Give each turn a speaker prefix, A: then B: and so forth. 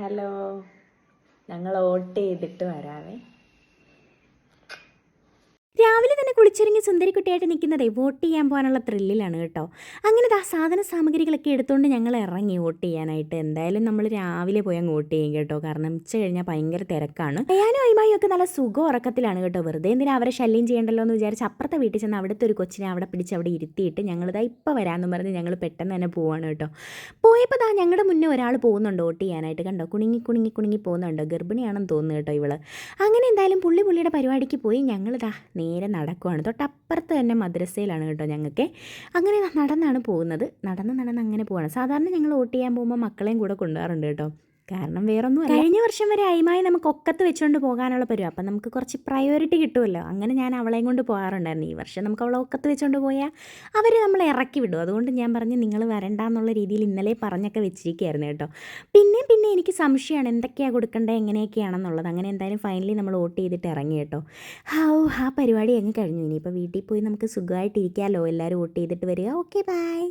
A: Hello, ഞങ്ങൾ vote ചെയ്തിട്ട് വരാവേ.
B: രാവിലെ തന്നെ കുളിച്ചൊരുങ്ങി സുന്ദരിക്കുട്ടിയായിട്ട് നിൽക്കുന്നതേ വോട്ട് ചെയ്യാൻ പോകാനുള്ള ത്രില്ലിലാണ് കേട്ടോ. അങ്ങനെ ആ സാധന സാമഗ്രികളൊക്കെ എടുത്തുകൊണ്ട് ഞങ്ങൾ ഇറങ്ങി വോട്ട് ചെയ്യാനായിട്ട്. എന്തായാലും നമ്മൾ രാവിലെ പോയി അങ്ങ് വോട്ട് ചെയ്യും കേട്ടോ, കാരണം ഉച്ച കഴിഞ്ഞാൽ ഭയങ്കര തിരക്കാണ്. അയ്യാനും അയ്മായും ഒക്കെ നല്ല സുഖം ഉറക്കത്തിലാണ് കേട്ടോ. വെറുതെ എന്തിനാ അവരെ ശല്യം ചെയ്യണ്ടല്ലോ എന്ന് വിചാരിച്ച് അപ്പുറത്തെ വീട്ടിൽ ചെന്ന് അവിടുത്തെ ഒരു കൊച്ചിനെ അവിടെ പിടിച്ച് അവിടെ ഇരുത്തിയിട്ട് ഞങ്ങളിതാ ഇപ്പോൾ വരാമെന്ന് പറഞ്ഞ് ഞങ്ങൾ പെട്ടെന്ന് തന്നെ പോവാണ് കേട്ടോ. പോയപ്പോൾ ഞങ്ങളുടെ മുന്നേ ഒരാൾ പോകുന്നുണ്ട് വോട്ട് ചെയ്യാനായിട്ട്. കണ്ടോ, കുണുങ്ങി കുണുങ്ങി കുണുങ്ങി പോകുന്നുണ്ടോ, ഗർഭിണിയാണെന്ന് തോന്നുന്നു കേട്ടോ ഇവള്. അങ്ങനെ എന്തായാലും പുള്ളിയുടെ പരിപാടിക്ക് പോയി ഞങ്ങളിതാ നേരെ നടക്കുവാണ്. തൊട്ടപ്പുറത്ത് തന്നെ മദ്രസയിലാണ് കേട്ടോ ഞങ്ങൾക്ക്. അങ്ങനെ നടന്നാണ് പോകുന്നത്. നടന്ന് അങ്ങനെ പോവാണ്. സാധാരണ ഞങ്ങൾ വോട്ട് ചെയ്യാൻ പോകുമ്പോൾ മക്കളെയും കൂടെ കൊണ്ടുപോകാറുണ്ട് കേട്ടോ. കാരണം വേറൊന്നും കഴിഞ്ഞ വർഷം വരെ അയിമായി നമുക്ക് ഒക്കത്ത് വെച്ചുകൊണ്ട് പോകാനുള്ള പരുവം. അപ്പം നമുക്ക് കുറച്ച് പ്രയോറിറ്റി കിട്ടുമല്ലോ. അങ്ങനെ ഞാൻ അവളെയും കൊണ്ട് പോകാറുണ്ടായിരുന്നു. ഈ വർഷം നമുക്ക് അവളെ ഒക്കത്ത് വെച്ചുകൊണ്ട് പോയാൽ അവർ നമ്മളെ ഇറക്കി വിടും. അതുകൊണ്ട് ഞാൻ പറഞ്ഞു നിങ്ങൾ വരണ്ട എന്നുള്ള രീതിയിൽ ഇന്നലെ പറഞ്ഞൊക്കെ വെച്ചിരിക്കുകയായിരുന്നു കേട്ടോ. പിന്നെ എനിക്ക് സംശയമാണ് എന്തൊക്കെയാണ് കൊടുക്കേണ്ടത് എങ്ങനെയൊക്കെയാണെന്നുള്ളത്. അങ്ങനെ എന്തായാലും ഫൈനലി നമ്മൾ വോട്ട് ചെയ്തിട്ട് ഇറങ്ങി കേട്ടോ. ആ പരിപാടി അങ്ങ് കഴിഞ്ഞു. ഇനിയിപ്പോൾ വീട്ടിൽ പോയി നമുക്ക് സുഖമായിട്ടിരിക്കാമല്ലോ. എല്ലാവരും വോട്ട് ചെയ്തിട്ട് വരിക. Okay, by.